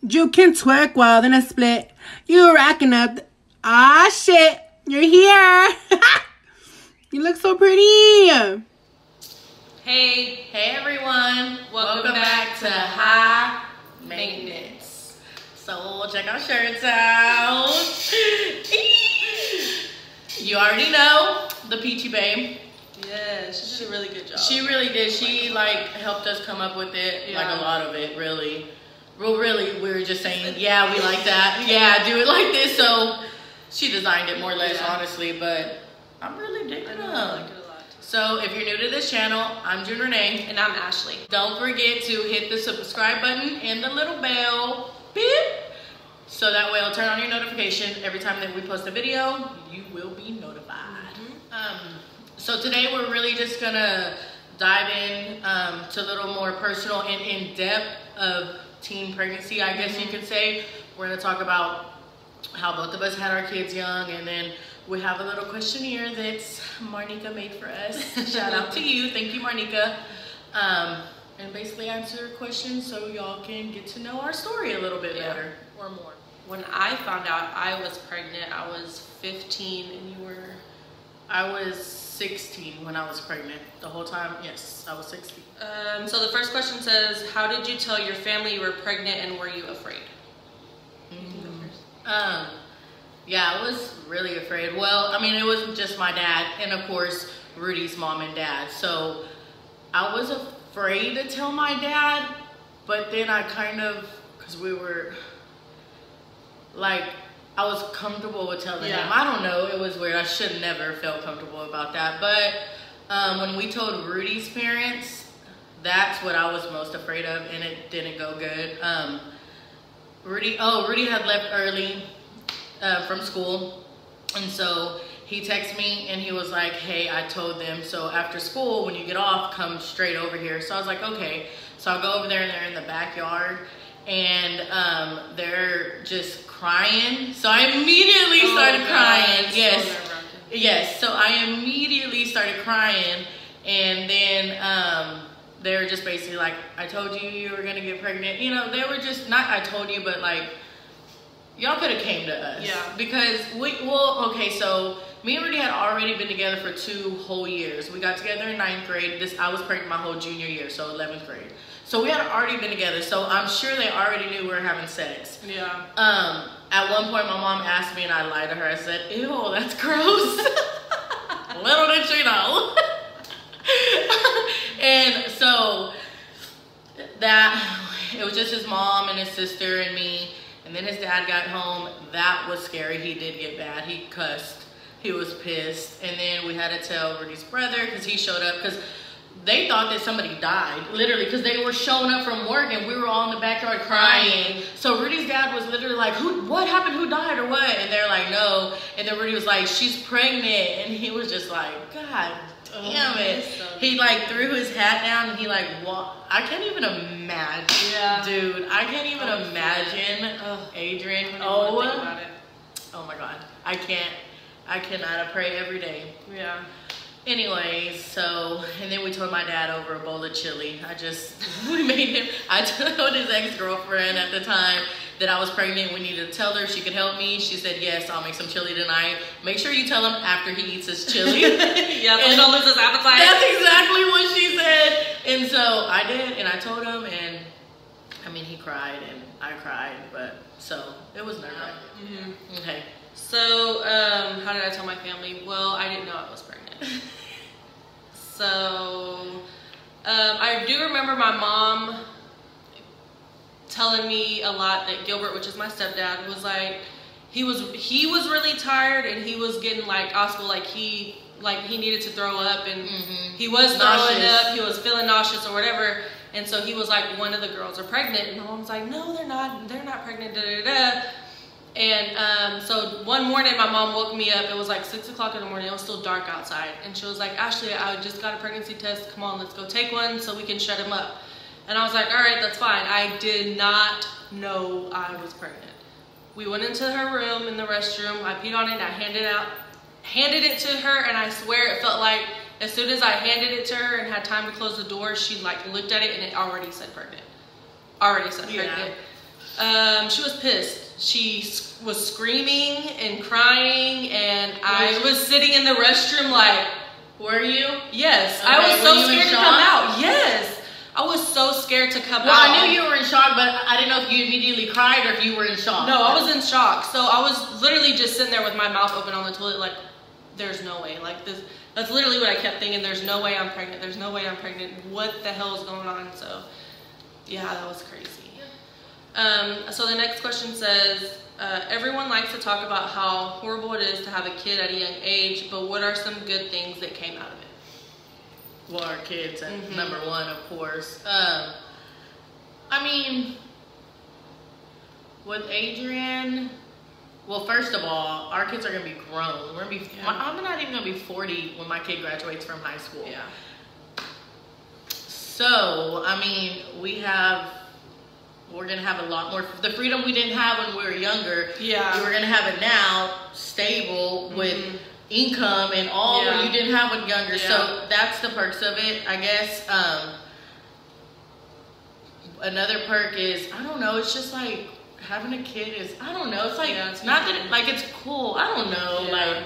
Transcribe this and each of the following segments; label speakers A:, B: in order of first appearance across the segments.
A: You can twerk wild in a split. You racking up. Ah, shit. You're here. You look so pretty.
B: Hey everyone. Welcome back to High Maintenance. So check our shirts out. You already know the Peachy Babe.
C: Yeah, she did a really good job.
B: She really did. She like helped us come up with it, like a lot of it, really. Well, really, we were just saying, yeah, we like that. Yeah, do it like this. So she designed it more or less, honestly, but I'm really digging it.
C: I like it a lot.
B: So if you're new to this channel, I'm JUNERENEE.
C: And I'm Ashley.
B: Don't forget to hit the subscribe button and the little bell, beep, so that way it'll turn on your notification. Every time that we post a video, you will be notified. So today we're really just gonna dive in to a little more personal and in-depth of teen pregnancy, I guess you could say. We're gonna talk about how both of us had our kids young, and then we have a little questionnaire that Marnika made for us. Shout out to you, thank you, Marnika. And basically answer questions so y'all can get to know our story a little bit better or more.
C: When I found out I was pregnant, I was 15 and you were?
B: I was 16 when I was pregnant. The whole time, yes, I was 16.
C: So the first question says, how did you tell your family you were pregnant and were you afraid?
B: Yeah, I was really afraid. Well, I mean, it wasn't just my dad and of course Rudy's mom and dad. So I was afraid to tell my dad, but then I kind of, because we were like, I was comfortable with telling him. I don't know, it was weird. I should never felt comfortable about that. But when we told Rudy's parents, that's what I was most afraid of, and it didn't go good. Rudy had left early from school, and so he texted me and he was like, hey, I told them, so after school when you get off, come straight over here. So I was like, okay. So I'll go over there and they're in the backyard and they're just crying. So I immediately started crying. Yes, so I immediately started crying, and then they were just basically like, I told you you were gonna get pregnant. You know, they were just, not I told you, but like, y'all could have came to us. Yeah. Because so me and Rudy had already been together for 2 whole years. We got together in 9th grade. I was pregnant my whole junior year, so 11th grade. So we had already been together, so I'm sure they already knew we were having sex.
C: Yeah.
B: At one point my mom asked me and I lied to her. I said, ew, that's gross. Little did she know. And so it was just his mom and his sister and me. And then his dad got home. That was scary. He did get bad. He cussed. He was pissed. And then we had to tell Rudy's brother because he showed up because they thought that somebody died, literally, because they were showing up from work and we were all in the backyard crying. So Rudy's dad was literally like, what happened? Who died or what? And they're like, no. And then Rudy was like, she's pregnant. And he was just like, God damn it. He like threw his hat down and he like walked. I can't even imagine, dude. I can't even imagine Adrian. Oh my God. I cannot. I pray every day.
C: Yeah.
B: Anyways, so, and then we told my dad over a bowl of chili. We made him, I told his ex-girlfriend at the time that I was pregnant. We needed to tell her she could help me. She said, yes, I'll make some chili tonight. Make sure you tell him after he eats his chili.
C: Yeah, so he don't lose his appetite.
B: That's exactly what she said. And so I did, and I told him, and I mean, he cried and I cried, but so it was nerve-wracking. Okay.
C: So, how did I tell my family? Well, I didn't know I was pregnant. So, I do remember my mom telling me a lot that Gilbert, which is my stepdad, was like, he was really tired and he was getting like also like he needed to throw up and he was throwing up, he was feeling nauseous or whatever. And so he was like, one of the girls are pregnant, and my mom's like, no, they're not pregnant, da da da. And so one morning my mom woke me up. It was like 6 o'clock in the morning. It was still dark outside, and she was like, Ashley, I just got a pregnancy test, come on, let's go take one so we can shut him up. And I was like, all right, that's fine. I did not know I was pregnant. We went into her room in the restroom. I peed on it and I handed it to her, and I swear it felt like as soon as I handed it to her and had time to close the door, she like looked at it and it already said pregnant. Pregnant. She was pissed. She was screaming and crying, and I was sitting in the restroom like,
B: were you?
C: Yes.
B: Okay,
C: I was so
B: were you in
C: scared to
B: shock?
C: come out. Yes. I was so scared to come
B: Well,
C: out.
B: I knew you were in shock, but I didn't know if you immediately cried or if you were in shock.
C: No, I was in shock. So I was literally just sitting there with my mouth open on the toilet like, there's no way. Like this, that's literally what I kept thinking. There's no way I'm pregnant. There's no way I'm pregnant. What the hell is going on? So yeah, that was crazy. So the next question says, everyone likes to talk about how horrible it is to have a kid at a young age, but what are some good things that came out of it?
B: Well, our kids at number one, of course. I mean, with Adrian, well, first of all, our kids are gonna be grown. We're gonna be.
C: Yeah.
B: I'm not even gonna be 40 when my kid graduates from high school.
C: Yeah.
B: So, I mean, we're gonna have a lot more. The freedom we didn't have when we were younger.
C: Yeah.
B: We're gonna have it now, stable with income and all what you didn't have when younger.
C: Yeah.
B: So that's the perks of it, I guess. Another perk is, I don't know, it's just like having a kid is, I don't know, it's like,
C: it's
B: not that it, like it's cool, I don't know,
C: Yeah.
B: like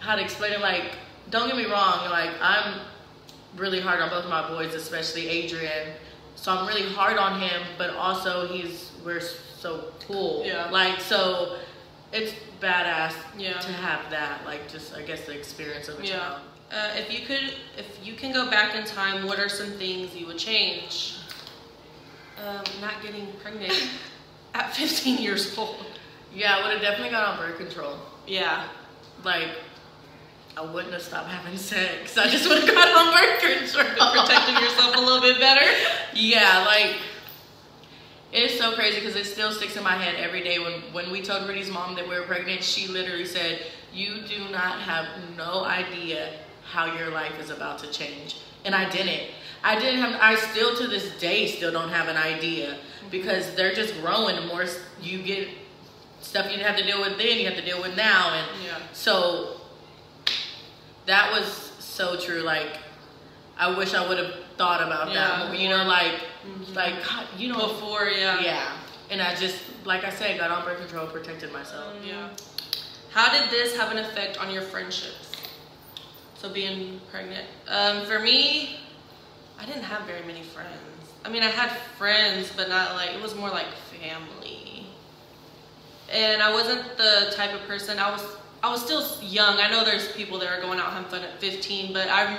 B: how to explain it. Like, don't get me wrong, like I'm really hard on both of my boys, especially Adrian. So I'm really hard on him, but also we're so cool.
C: Yeah.
B: Like, so it's badass
C: Yeah.
B: to have that, like, just I guess the experience of a child.
C: If you can go back in time, what are some things you would change? Not getting pregnant at 15 years old.
B: Yeah, I would have definitely got on birth control.
C: Yeah.
B: Like, I wouldn't have stopped having sex. I just would have got on birth control.
C: Protecting yourself a little bit better.
B: Yeah, like, it's so crazy because it still sticks in my head every day. When we told Rudy's mom that we were pregnant, she literally said, you do not have no idea how your life is about to change. And I didn't. I still to this day still don't have an idea because they're just growing. The more you get stuff you didn't have to deal with then, you have to deal with now. And so that was so true. Like, I wish I would have thought about that more, you know, like, God, you know.
C: Before, yeah.
B: And I just, like I said, got on birth control, protected myself.
C: Yeah. How did this have an effect on your friendships? So being pregnant. For me, I didn't have very many friends. I mean, I had friends, but not like, it was more like family. And I wasn't the type of person, I was still young. I know there's people that are going out having fun at 15, but I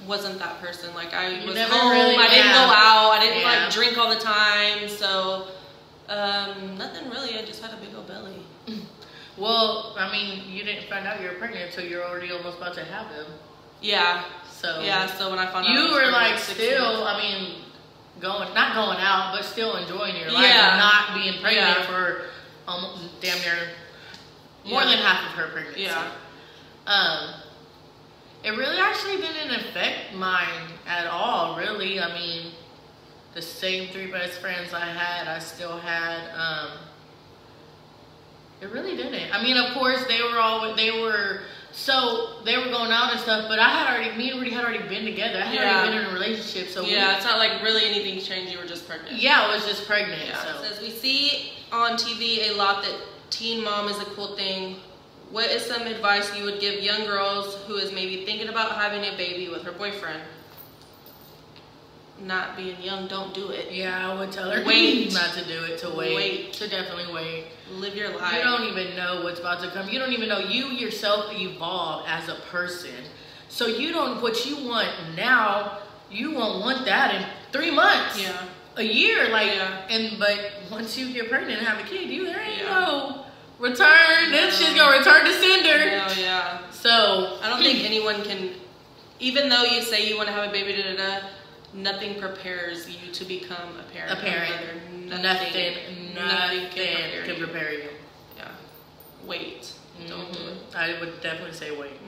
C: wasn't that person. Like, I was home,
B: really,
C: I didn't go out, I didn't like drink all the time, so nothing really. I just had a big old belly.
B: Well, I mean, you didn't find out you were pregnant until you're already almost about to have him.
C: Yeah.
B: So
C: So when I found out,
B: you
C: I was
B: were
C: pregnant
B: like
C: at 16.
B: still, I mean, not going out, but still enjoying your life, and not being pregnant for almost damn near more than half of her pregnancy. It really actually didn't affect mine at all, really. I mean, the same 3 best friends I had, I still had. It really didn't. I mean, of course, they were going out and stuff, but me and Rudy had already been together. I had already been in a relationship, so
C: it's not like really anything changed. You were just pregnant.
B: Yeah, I was just pregnant.
C: Yeah.
B: So.
C: It says, we see on TV a lot that teen mom is a cool thing. What is some advice you would give young girls who is maybe thinking about having a baby with her boyfriend? Not being young, don't do it.
B: Yeah, I would tell her
C: Wait.
B: not to do it, to wait. To definitely wait.
C: Live your life.
B: You don't even know what's about to come. You don't even know. You yourself evolve as a person. So what you want now, you won't want that in 3 months.
C: Yeah.
B: A year, but once you get pregnant and have a kid, there ain't no return. This shit's gonna return to sender.
C: No, yeah.
B: So
C: I don't think anyone can, even though you say you want to have a baby, nothing prepares you to become a parent.
B: Nothing can prepare you.
C: Yeah. Wait. Don't do it.
B: I would definitely say wait.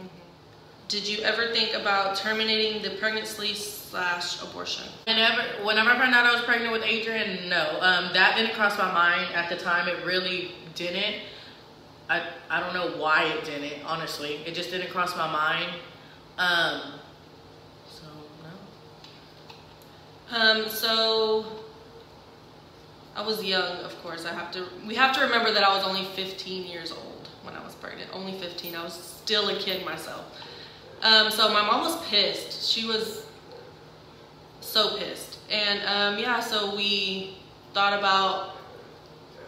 C: Did you ever think about terminating the pregnancy/abortion?
B: Whenever I found out I was pregnant with Adrian, no. That didn't cross my mind at the time. It really didn't. I don't know why it didn't, honestly. It just didn't cross my mind.
C: So I was young, of course. We have to remember that I was only 15 years old when I was pregnant. Only 15. I was still a kid myself. So my mom was pissed. She was so pissed. And yeah, so we thought about,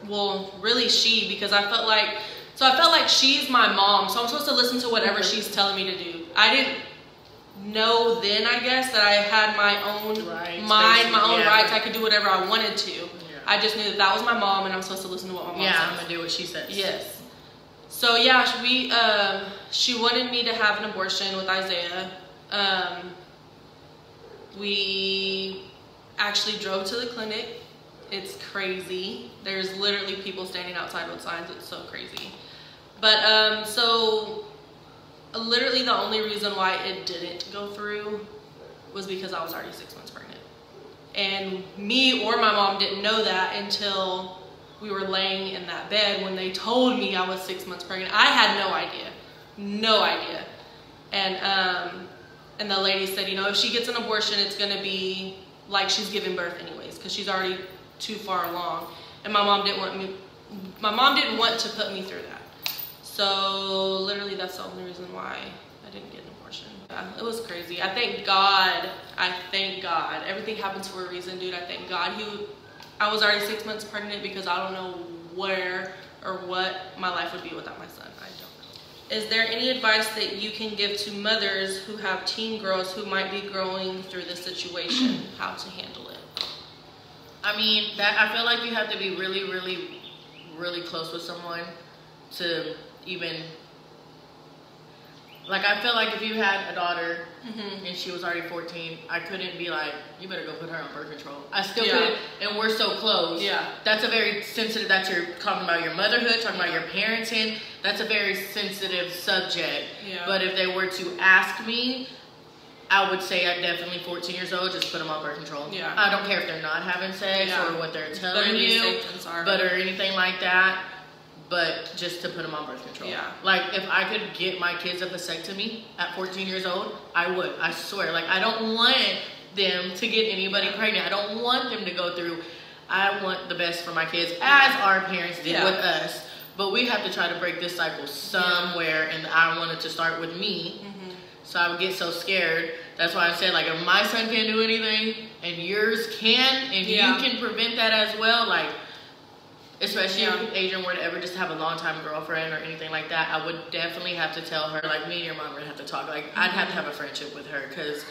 C: well, really because I felt like she's my mom, so I'm supposed to listen to whatever she's telling me to do. I didn't know then, I guess, that I had my own mind, my own rights. I could do whatever I wanted to. Yeah. I just knew that was my mom, and I'm supposed to listen to what my mom says.
B: I'm gonna do what she says.
C: Yes. So yeah, she wanted me to have an abortion with Isaiah. We actually drove to the clinic. It's crazy. There's literally people standing outside with signs. It's so crazy. But so literally the only reason why it didn't go through was because I was already 6 months pregnant. And me or my mom didn't know that until we were laying in that bed when they told me I was 6 months pregnant. I had no idea. No idea. And the lady said, you know, if she gets an abortion, it's gonna be like she's giving birth anyways, because she's already too far along. And my mom didn't want to put me through that. So literally that's the only reason why I didn't get an abortion. Yeah, it was crazy. I thank God. Everything happens for a reason, dude. I thank God. I was already 6 months pregnant, because I don't know where or what my life would be without my son. I don't know. Is there any advice that you can give to mothers who have teen girls who might be going through this situation, how to handle it?
B: I mean, I feel like you have to be really, really, really close with someone to even, like, I feel like if you had a daughter and she was already 14, I couldn't be like, you better go put her on birth control. I still couldn't, and we're so close. Yeah. That's a very sensitive, that you're talking about your motherhood, talking about your parenting. That's a very sensitive subject. Yeah. But if they were to ask me, I would say at definitely 14 years old, just put them on birth control. Yeah. I don't care if they're not having sex or what they're telling you, but or anything like that. But just to put them on birth control. Yeah. Like, if I could get my kids a vasectomy at 14 years old, I would. I swear. Like, I don't want them to get anybody pregnant. I don't want them to go through. I want the best for my kids, as our parents did with us. But we have to try to break this cycle somewhere, and I wanted to start with me. So I would get so scared. That's why I said, like, if my son can't do anything, and yours can, and you can prevent that as well, like, especially if Adrian were to ever just have a long-time girlfriend or anything like that, I would definitely have to tell her, like, me and your mom would have to talk. Like, I'd have to have a friendship with her, because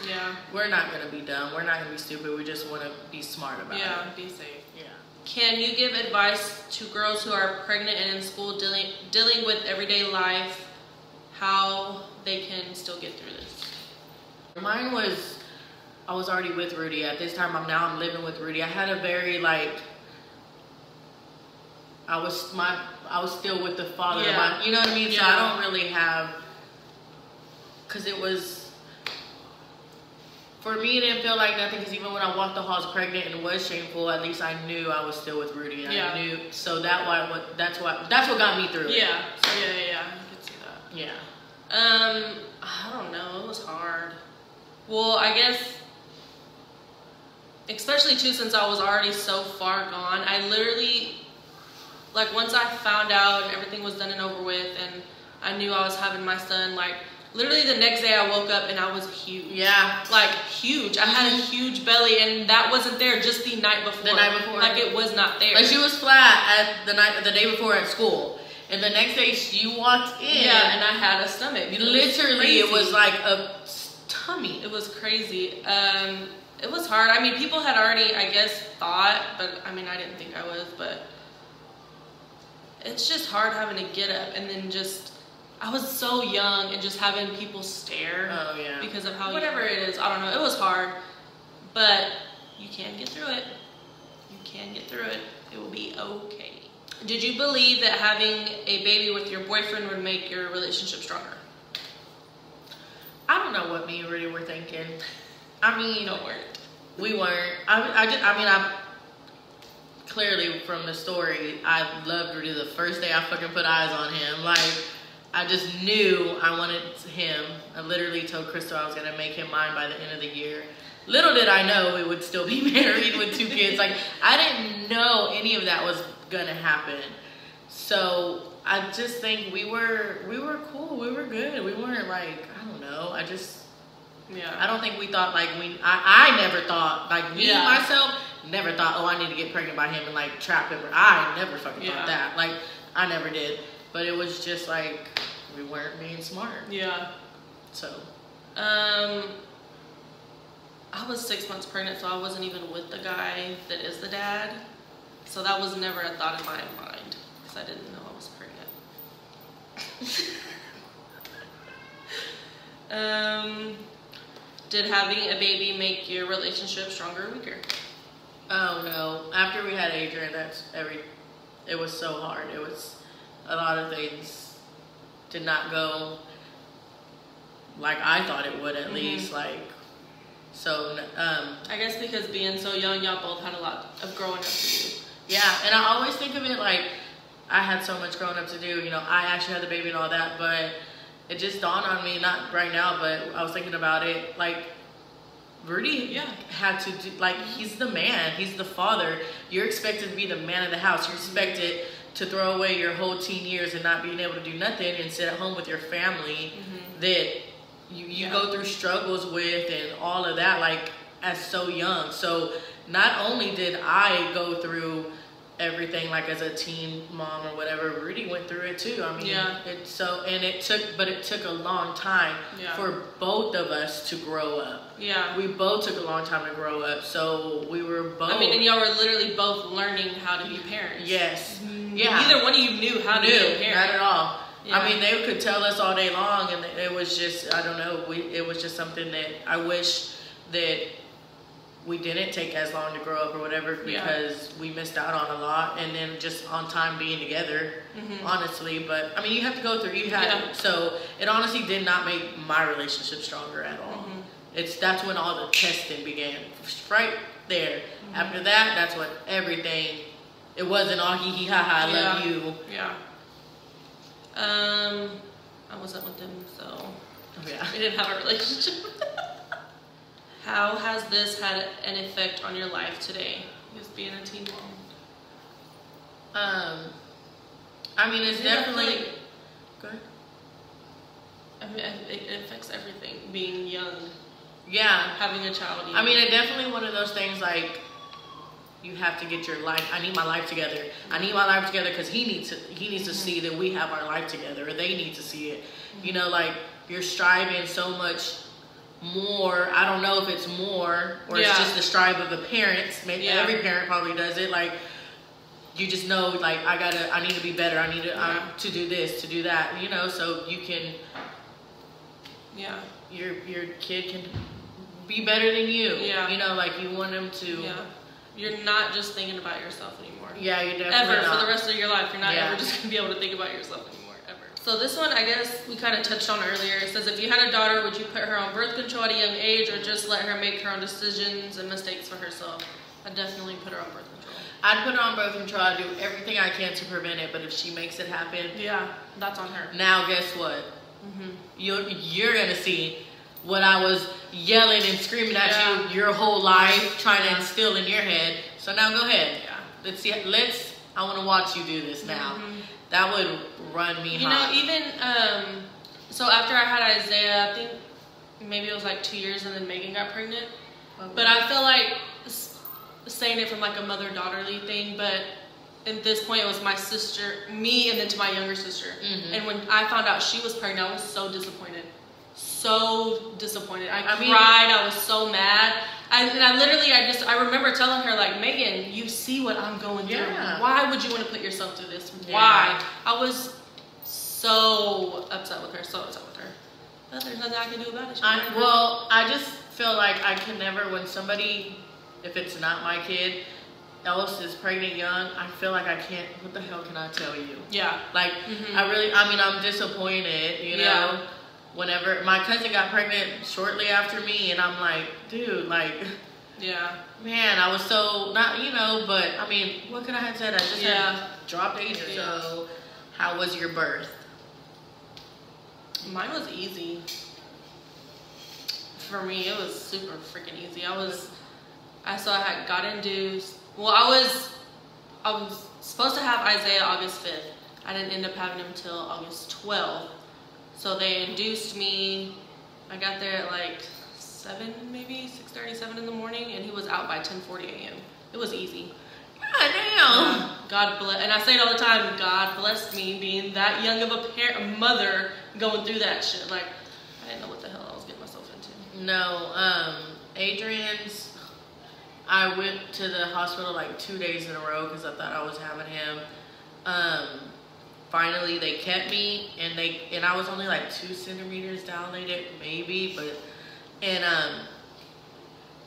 B: we're not going to be dumb. We're not going to be stupid. We just want to be smart about it.
C: Yeah, be safe. Yeah. Can you give advice to girls who are pregnant and in school dealing with everyday life, how they can still get through this?
B: Mine was, I was already with Rudy. At this time, I'm living with Rudy. I had a very, like, I was still with the father of my, you know what I mean? So I don't really have, because it was, for me, it didn't feel like nothing, because even when I walked the halls pregnant and it was shameful, at least I knew I was still with Rudy. I knew, so that's what got me through it.
C: Yeah, so I could see that.
B: Yeah.
C: I don't know, it was hard. Well, I guess, especially too, since I was already so far gone, I literally, like, once I found out everything was done and over with, and I knew I was having my son, like, literally the next day I woke up and I was huge. Yeah. Like, huge. I had a huge belly, and that wasn't there just the night before.
B: The night before.
C: Like, it was not there.
B: Like, she was flat at the day before at school. And the next day you walked in.
C: Yeah, and I had a stomach.
B: Literally, it was like a tummy.
C: It was crazy. It was hard. I mean, people had already, I guess, thought, but I mean, I didn't think I was, but it's just hard having to get up and then just, I was so young and just having people stare because of how, whatever it is, I don't know, it was hard, but you can get through it. You can get through it. It will be okay. Did you believe that having a baby with your boyfriend would make your relationship stronger?
B: I don't know what me and Rudy were thinking. I mean,
C: no,
B: we weren't. I clearly from the story, I loved Rudy the first day I fucking put eyes on him. Like, I just knew I wanted him. I literally told Crystal I was gonna make him mine by the end of the year. little did I know we would still be married with 2 kids. Like, I didn't know any of that was gonna happen. So I just think we were cool. We were good. We weren't like, I don't know. I don't think we thought like I never thought like me myself never thought, oh, I need to get pregnant by him and like trap him. I never fucking thought that. Like, I never did. But it was just like we weren't being smart.
C: Yeah.
B: So.
C: I was 6 months pregnant, so I wasn't even with the guy that is the dad. So that was never a thought in my mind because I didn't know I was pregnant. Did having a baby make your relationship stronger or weaker?
B: Oh no! After we had Adrian, it was so hard. It was a lot of things did not go like I thought it would. At least like so.
C: I guess because being so young, y'all both had a lot of growing up to do.
B: Yeah, and I always think of it like I had so much growing up to do. You know, I actually had the baby and all that, but it just dawned on me, not right now, but I was thinking about it, like, Rudy had to do, like, he's the man, he's the father. You're expected to be the man of the house. You're expected to throw away your whole teen years and not being able to do nothing and sit at home with your family that you go through struggles with and all of that, like, as so young. So not only did I go through everything like as a teen mom or whatever, Rudy went through it too. I mean, it took a long time for both of us to grow up. Yeah, we both took a long time to grow up, so we were both.
C: I mean, and y'all were literally both learning how to be parents.
B: Yes, yeah.
C: Neither one of you knew how to be a parent.
B: Not at all. Yeah. I mean, they could tell us all day long, and it was just, I don't know. It was just something that I wish that we didn't take as long to grow up or whatever, because we missed out on a lot, and then just on time being together, honestly. But I mean, you have to go through, so it honestly did not make my relationship stronger at all. That's when all the testing began, right there. After that, that's what everything, it wasn't all hee hee ha ha, I love you.
C: I wasn't with him, so we didn't have a relationship. How has this had an effect on your life today, just being a teen mom?
B: I mean, it's definitely. Go ahead.
C: I mean, it affects everything. Being young.
B: Yeah.
C: Having a child.
B: I mean, it's definitely one of those things like you have to get your life. I need my life together. I need my life together because he needs to see that we have our life together, or they need to see it. You know, like you're striving so much more. I don't know if it's more or it's just the strive of the parents. Maybe every parent probably does it. Like you just know, like I need to be better. I need to do this, to do that. You know, so you can. Yeah. Your kid can be better than you. Yeah. You know, like you want them to. Yeah.
C: You're not just thinking about yourself anymore.
B: Yeah, you're definitely
C: ever not. For the rest of your life, you're not ever just gonna be able to think about yourself anymore. So this one, I guess we kind of touched on earlier. It says, if you had a daughter, would you put her on birth control at a young age or just let her make her own decisions and mistakes for herself? I'd definitely put her on birth control.
B: I'd put her on birth control. I'd do everything I can to prevent it, but if she makes it happen...
C: Yeah, that's on her.
B: Now, guess what? You're going to see what I was yelling and screaming at you your whole life, trying to instill in your head. So now go ahead. Yeah. Let's see. I want to watch you do this now. That would run me hot.
C: You know, even, so after I had Isaiah, I think maybe it was like 2 years, and then Megan got pregnant. But I feel like saying it from like a mother-daughterly thing, but at this point it was my sister, me, and then to my younger sister. And when I found out she was pregnant, I was so disappointed. So disappointed. I cried. I was so mad. I remember telling her, like, Megan, you see what I'm going through. Why would you want to put yourself through this? Why? I was so upset with her. But there's nothing I can do about it.
B: I just feel like I can never, when somebody, if it's not my kid, else is pregnant young, I feel like I can't, what the hell can I tell you? Yeah. Like, I'm disappointed, you know? Whenever my cousin got pregnant shortly after me, and I'm like, dude, like, man, I was so not, you know, but I mean, what could I have said? I just had dropped Adrian. So, how was your birth?
C: Mine was easy. for me, it was super freaking easy. I got induced. Well, I was supposed to have Isaiah August 5th. I didn't end up having him till August 12th. So they induced me. I got there at like 6:37 in the morning, and he was out by 10:40 a.m. It was easy.
B: God damn.
C: God bless, and I say it all the time, God blessed me being that young of a mother going through that shit. Like, I didn't know what the hell I was getting myself into.
B: No, Adrian's, I went to the hospital like 2 days in a row because I thought I was having him. Finally, they kept me, and I was only like 2 centimeters dilated, maybe, and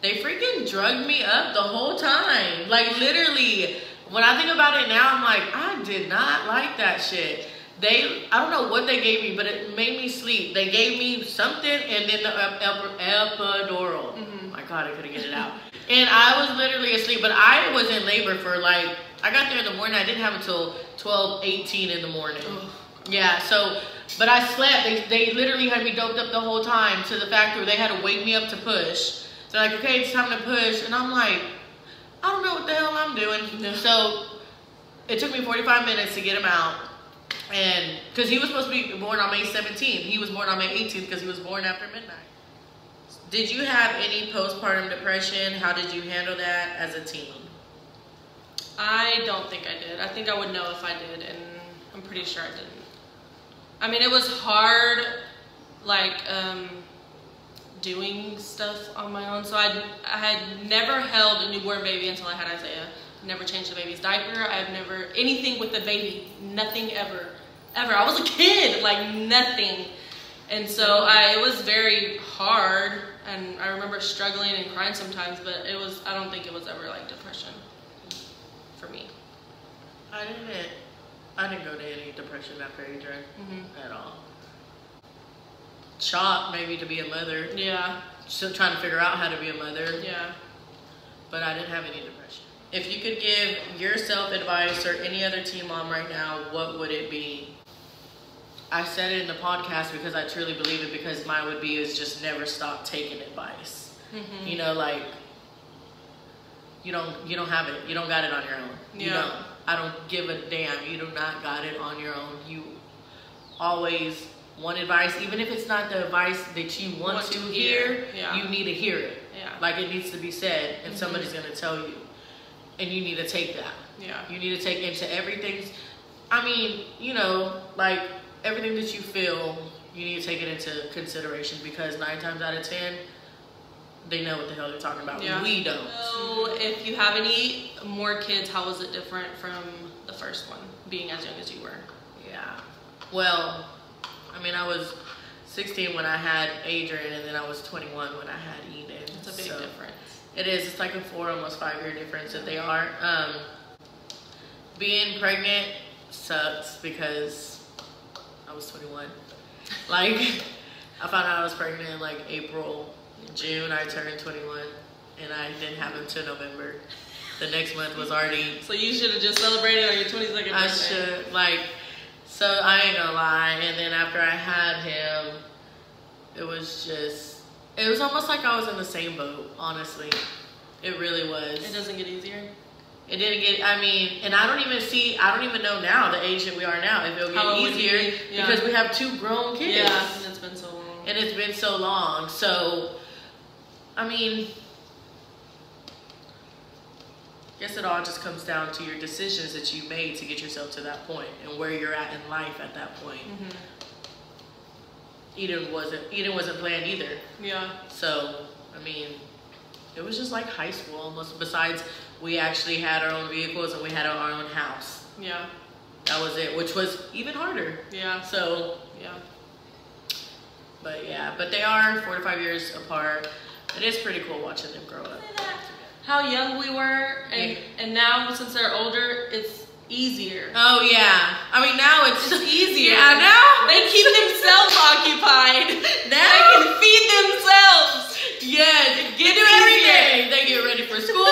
B: they freaking drugged me up the whole time. Like, literally, when I think about it now, I'm like, I did not like that shit. I don't know what they gave me, but it made me sleep. They gave me something, and then the epidural. My God, I couldn't get it out. And I was literally asleep, but I was in labor for like, I got there in the morning. I didn't have it until 12:18 in the morning. Yeah, so, but I slept. They literally had me doped up the whole time to the fact where they had to wake me up to push. So like, okay, it's time to push. And I'm like, I don't know what the hell I'm doing. So it took me 45 minutes to get him out. And because he was supposed to be born on May 17th. He was born on May 18th because he was born after midnight. Did you have any postpartum depression? How did you handle that as a teen?
C: I don't think I did. I think I would know if I did, and I'm pretty sure I didn't. I mean, it was hard, like, doing stuff on my own. So I had never held a newborn baby until I had Isaiah. Never changed the baby's diaper. I've never, anything with the baby, nothing ever. I was a kid, like nothing. And so it was very hard, and I remember struggling and crying sometimes, but I don't think it was ever like depression for me.
B: I didn't go to any depression after Adrian at all. Shocked maybe to be a mother.
C: Yeah.
B: Still trying to figure out how to be a mother.
C: Yeah.
B: But I didn't have any depression. If you could give yourself advice or any other teen mom right now, what would it be? I said it in the podcast because I truly believe it, because mine would be is just never stop taking advice. You know, like, you don't have it. You don't got it on your own. You don't. I don't give a damn. You do not got it on your own. You always want advice, even if it's not the advice that you want to hear. You need to hear it. Like, it needs to be said, and somebody's gonna tell you, and you need to take that. You need to take into everything. I mean, you know, like, everything that you feel, you need to take it into consideration, because 9 times out of 10, they know what the hell they're talking about. We don't.
C: So if you have any more kids, how was it different from the first one, being as young as you were?
B: Well, I mean, I was 16 when I had Adrian, and then I was 21 when I had Eden.
C: It's a big difference.
B: It is. It's like a 4, almost 5-year difference that they are. Being pregnant sucks because I was 21. Like, I found out I was pregnant in like April. In June, I turned 21, and I didn't have him until November. The next month was already...
C: So you should have just celebrated on your 22nd birthday.
B: I should, like... So I ain't gonna lie, and then after I had him, it was just... It was almost like I was in the same boat, honestly. It really was.
C: It doesn't get easier?
B: It didn't get, I mean, and I don't even know now, the age that we are now, if it'll get easier, because we have 2 grown kids.
C: Yeah, and it's been so long.
B: And it's been so long, so... I mean, I guess it all just comes down to your decisions that you made to get yourself to that point and where you're at in life at that point. Eden wasn't planned either. So, I mean, it was just like high school almost, besides we actually had our own vehicles and we had our own house. That was it, which was even harder. So, but they are 4 to 5 years apart. It is pretty cool watching them grow up.
C: How young we were, and now since they're older, it's easier.
B: Oh yeah, I mean now it's
C: easier.
B: Now
C: they keep themselves occupied.
B: Now
C: they can feed themselves.
B: They do everything. They get ready for school.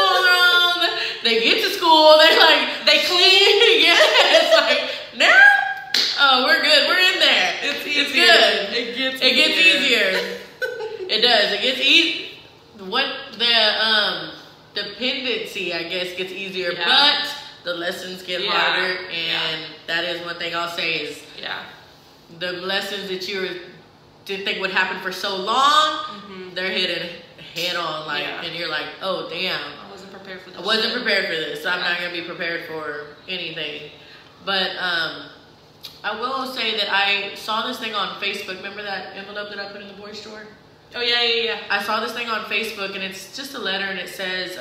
B: They get to school. They clean. It's like now. Oh, we're good. We're in there. It's good.
C: It gets easier.
B: It It does. It gets easy. What the dependency, I guess, gets easier, but the lessons get harder. And that is one thing I'll say is the lessons that you didn't think would happen for so long, they're hitting head on, like, and you're like, oh damn,
C: I wasn't prepared for this.
B: I wasn't prepared for this. I'm not gonna be prepared for anything. But I will say that I saw this thing on Facebook. Remember that envelope that I put in the boys' drawer?
C: Oh yeah.
B: I saw this thing on Facebook, and it's just a letter, and it says,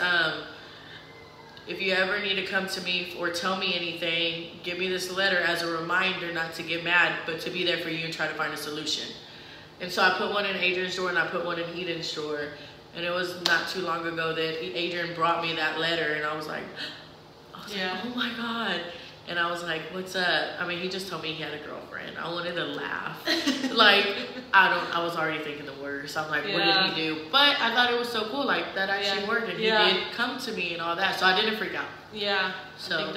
B: if you ever need to come to me or tell me anything, give me this letter as a reminder not to get mad, but to be there for you and try to find a solution. And so I put one in Adrian's drawer and I put one in Eden's drawer. And it was not too long ago that Adrian brought me that letter, and I was like, oh my God. And I was like, what's up? I mean, he just told me he had a girlfriend. I wanted to laugh. Like, I was already thinking the worst. I'm like, what did he do? But I thought it was so cool. Like, that actually worked. And he did come to me and all that. So I didn't freak out.
C: Yeah. So I think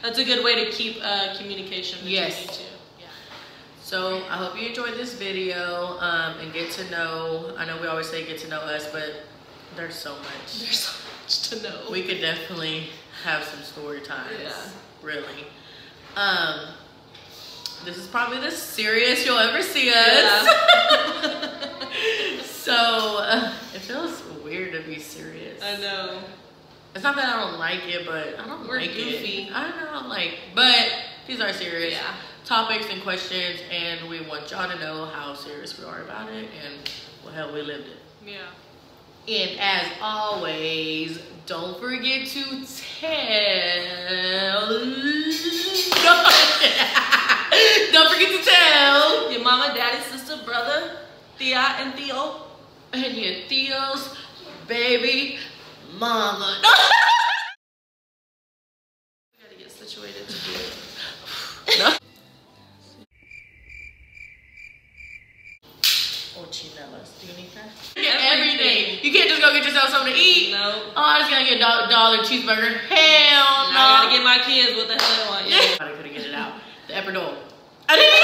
C: that's a good way to keep communication.
B: Yes. So I hope you enjoyed this video and get to know. I know we always say get to know us, but there's so much.
C: There's so much to know.
B: We could definitely have some story times. Yeah. Really. This is probably the serious you'll ever see us. Yeah. So it feels weird to be serious.
C: I know.
B: It's not that I don't like it, but I don't like goofy. I know, like, but these are serious topics and questions, and we want y'all to know how serious we are about it and well, hell, we lived it. Yeah. And as always, don't forget to tell. Don't forget to tell
C: your mama, daddy, sister, brother, Thea, and Theo,
B: and your Theo's baby mama.
C: We gotta get situated to do it.
B: No. Oh, chinelas. Do you need that? Get everything. You can't just go get yourself something to eat.
C: No.
B: Oh, I just gotta get a dollar cheeseburger. Hell no.
C: I gotta get my kids what the hell they want.
B: Yeah. I couldn't get it out. The Epidural. I didn't